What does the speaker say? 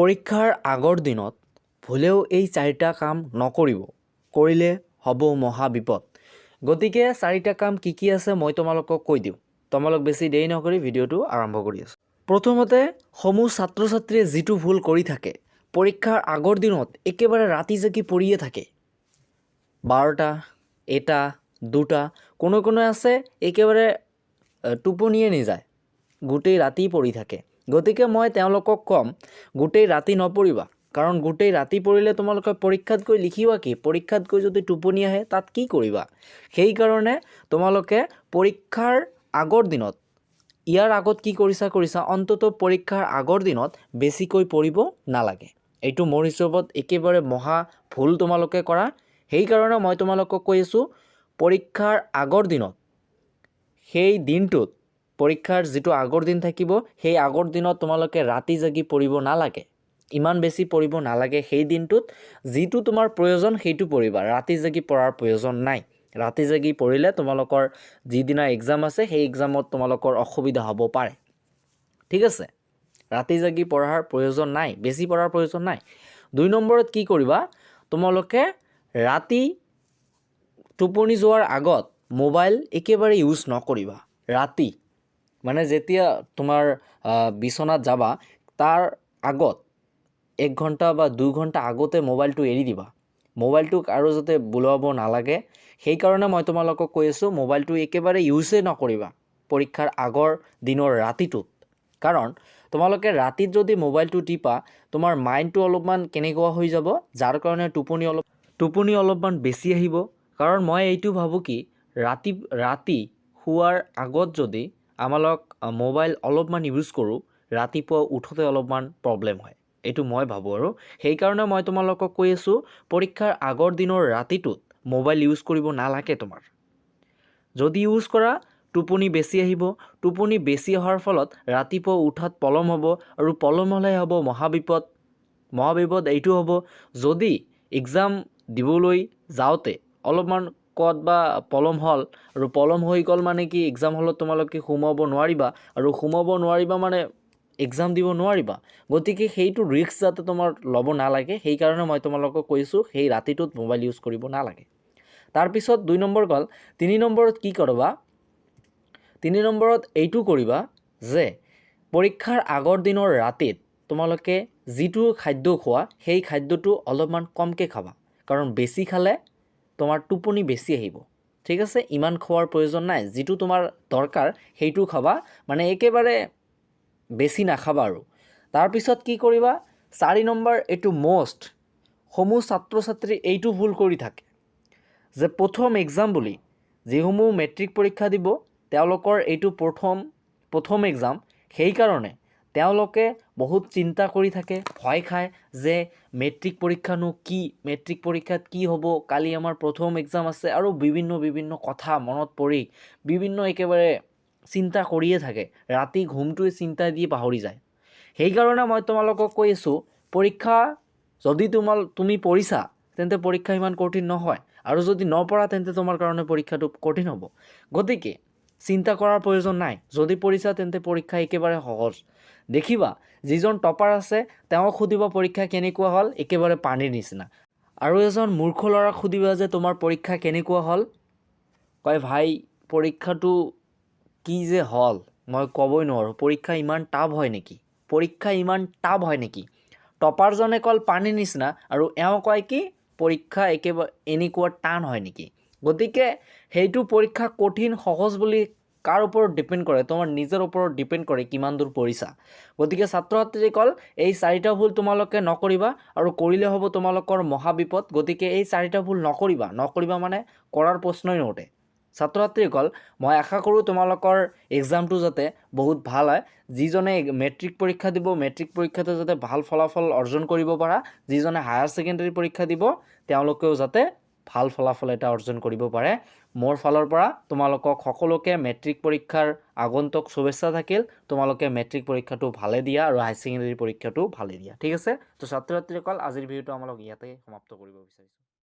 পৰীক্ষাৰ আগৰ দিনত ভুলেও এই চাৰিটা কাম নকৰিব, কৰিলে হ'ব মহা বিপদ। গতিকে চাৰিটা কাম কি আছে মই তোমালোকক কৈ দিওঁ। তোমালোক বেছি দেৰি নকৰি ভিডিঅ'টো আৰম্ভ কৰি আছোঁ। প্ৰথমতে সমূহ ছাত্ৰ ছাত্ৰীয়ে যিটো ভুল কৰি থাকে, পৰীক্ষাৰ আগৰ দিনত একেবাৰে ৰাতি জাগি পঢ়িয়ে থাকে। 12টা, 1টা, 2টা, কোনো আছে একেবাৰে টোপনিয়ে নাযায়, গোটেই ৰাতি পঢ়ি থাকে। গতিকে মই তেওঁলোকক ক'ম, গোটেই ৰাতি নপঢ়িবা, কাৰণ গোটেই ৰাতি পঢ়িলে তোমালোকে পৰীক্ষাত গৈ লিখিবা কি? পৰীক্ষাত গৈ যদি টোপনি আহে তাত কি কৰিবা? সেইকাৰণে তোমালোকে পৰীক্ষাৰ আগৰ দিনত, ইয়াৰ আগত কি কৰিছা অন্ততঃ পৰীক্ষাৰ আগৰ দিনত বেছিকৈ পঢ়িব নালাগে। এইটো মোৰ হিচাপত একেবাৰে মহা ভুল তোমালোকে কৰা। সেইকাৰণে মই তোমালোকক কৈ আছোঁ, পৰীক্ষাৰ আগৰ দিনত, সেই দিনটোত, পৰীক্ষাৰ যিটো আগৰ দিন থাকিব, সেই আগৰ দিনত তোমালোকে ৰাতি জাগি পঢ়িব নালাগে, ইমান বেছি পঢ়িব নালাগে। সেই দিনটোত যিটো তোমাৰ প্ৰয়োজন সেইটো পঢ়িবা, ৰাতি জাগি পঢ়াৰ প্ৰয়োজন নাই। ৰাতি জাগি পঢ়িলে তোমালোকৰ যিদিনা এক্সাম আছে সেই এক্সামত তোমালোকৰ অসুবিধা হ'ব পাৰে। ঠিক আছে, ৰাতি জাগি পঢ়াৰ প্ৰয়োজন নাই, বেছি পঢ়াৰ প্ৰয়োজন নাই। 2 নম্বৰত কি কৰিবা, তোমালোকে ৰাতি টোপনি যোৱাৰ আগত মোবাইল একেবাৰে ইউজ নকৰিবা। ৰাতি মানে যেতিয়া তোমাৰ বিচনাত যাবা তাৰ আগত 1 ঘণ্টা বা 2 ঘণ্টা আগতে মোবাইলটো এৰি দিবা। মোবাইলটোক আৰু যাতে বুলাব নালাগে, সেইকাৰণে মই তোমালোকক কৈ আছোঁ, মোবাইলটো একেবাৰে ইউজেই নকৰিবা পৰীক্ষাৰ আগৰ দিনৰ ৰাতিটোত। কাৰণ তোমালোকে ৰাতিত যদি মোবাইলটো টিপা, তোমাৰ মাইণ্ডটো অলপমান কেনেকুৱা হৈ যাব, যাৰ কাৰণে টোপনি অলপমান বেছি আহিব। কাৰণ মই এইটো ভাবোঁ কি, ৰাতি শোৱাৰ আগত যদি আমালোক মোবাইল অলপমান ইউজ কৰোঁ, ৰাতিপুৱা উঠোতে অলপমান প্ৰব্লেম হয়, এইটো মই ভাবোঁ। আৰু সেইকাৰণে মই তোমালোকক কৈ আছোঁ, পৰীক্ষাৰ আগৰ দিনৰ ৰাতিটোত মোবাইল ইউজ কৰিব নালাগে তোমাৰ। যদি ইউজ কৰা টোপনি বেছি আহিব, টোপনি বেছি অহাৰ ফলত ৰাতিপুৱা উঠাত পলম হ'ব, আৰু পলম হ'লে হ'ব মহাবিপদ। এইটো হ'ব, যদি এক্সাম দিবলৈ যাওঁতে অলপমান ক'ত বা পলম হ'ল, আৰু পলম হৈ গ'ল মানে কি, এক্সাম হলত তোমালোকে সোমাব নোৱাৰিবা, আৰু সোমাব নোৱাৰিবা মানে এক্সাম দিব নোৱাৰিবা। গতিকে সেইটো ৰিস্ক যাতে তোমাৰ ল'ব নালাগে, সেইকাৰণে মই তোমালোকক কৈছোঁ, সেই ৰাতিটোত মোবাইল ইউজ কৰিব নালাগে। তাৰপিছত 2 নম্বৰ গ'ল। 3 নম্বৰত কি কৰিবা, 3 নম্বৰত এইটো কৰিবা যে পৰীক্ষাৰ আগৰ দিনৰ ৰাতিত তোমালোকে যিটো খাদ্য খোৱা, সেই খাদ্যটো অলপমান কমকৈ খাবা। কাৰণ বেছি খালে তোমাৰ টোপনি বেছি আহিব। ঠিক আছে, ইমান খোৱাৰ প্ৰয়োজন নাই, যিটো তোমাৰ দৰকাৰ সেইটো খাবা, মানে একেবাৰে বেছি নাখাবা। আৰু তাৰপিছত কি কৰিবা, 4 নম্বৰ, এইটো সমূহ ছাত্ৰ ছাত্ৰী এইটো ভুল কৰি থাকে যে প্ৰথম এক্সাম বুলি, যিসমূহ মেট্ৰিক পৰীক্ষা দিব, তেওঁলোকৰ এইটো প্ৰথম এক্সাম। সেইকাৰণে তেওঁলোকে বহুত চিন্তা কৰি থাকে, ভয় খায় যে মেট্ৰিক পৰীক্ষানো কি, মেট্ৰিক পৰীক্ষাত কি হ'ব, কালি আমাৰ প্ৰথম এক্সাম আছে, আৰু বিভিন্ন কথা মনত পৰি একেবাৰে চিন্তা কৰিয়ে থাকে, ৰাতি ঘুমটোৱে চিন্তা দি পাহৰি যায়। সেইকাৰণে মই তোমালোকক কৈ আছোঁ, পৰীক্ষা যদি তুমি পঢ়িছা তেন্তে পৰীক্ষা ইমান কঠিন নহয়, আৰু যদি নপঢ়া তেন্তে তোমাৰ কাৰণে পৰীক্ষাটো কঠিন হ'ব। গতিকে চিন্তা কৰাৰ প্ৰয়োজন নাই, যদি পঢ়িছা তেন্তে পৰীক্ষা একেবাৰে সহজ। দেখিবা যিজন টপাৰ আছে তেওঁক সুধিবা পৰীক্ষা কেনেকুৱা হ'ল, একেবাৰে পানীৰ নিচিনা। আৰু এজন মূৰ্খ ল'ৰাক সুধিবা যে তোমাৰ পৰীক্ষা কেনেকুৱা হ'ল, কয় ভাই পৰীক্ষাটো কি যে হ'ল মই ক'বই নোৱাৰোঁ, পৰীক্ষা ইমান টাফ হয় নেকি? টপাৰজনে ক'ল পানীৰ নিচিনা, আৰু এওঁ কয় কি পৰীক্ষা একেবাৰে এনেকুৱা টান হয় নেকি? গতিকে সেইটো পৰীক্ষা কঠিন সহজ বুলি কাৰ ওপৰত ডিপেণ্ড কৰে, তোমাৰ নিজৰ ওপৰত ডিপেণ্ড কৰে কিমান দূৰ পঢ়িছা। গতিকে ছাত্ৰ ছাত্ৰীসকল, এই 4টা ভুল তোমালোকে নকৰিবা, আৰু কৰিলে হ'ব তোমালোকৰ মহাবিপদ। গতিকে এই 4টা ভুল নকৰিবা মানে কৰাৰ প্ৰশ্নই নুঠে। ছাত্ৰ ছাত্ৰীসকল, মই আশা কৰোঁ তোমালোকৰ এক্সামটো যাতে বহুত ভাল হয়। যিজনে মেট্ৰিক পৰীক্ষা দিব, মেট্ৰিক পৰীক্ষাতে যাতে ভাল ফলাফল অৰ্জন কৰিব পাৰা, যিজনে হায়াৰ ছেকেণ্ডেৰী পৰীক্ষা দিব তেওঁলোকেও যাতে ভাল ফলাফল এটা অৰ্জন কৰিব পাৰে। মোৰ ফালৰ পৰা তোমালোকক সকলোকে মেট্ৰিক পৰীক্ষাৰ আগন্তুক শুভেচ্ছা থাকিল। তোমালোকে মেট্ৰিক পৰীক্ষাটো ভালে দিয়া, আৰু হায়াৰ ছেকেণ্ডেৰী পৰীক্ষাটো ভালে দিয়া। ঠিক আছে, তো ছাত্ৰ ছাত্ৰীসকল, আজিৰ ভিডিঅ'টো ইয়াতে সমাপ্ত কৰিব বিচাৰিছোঁ।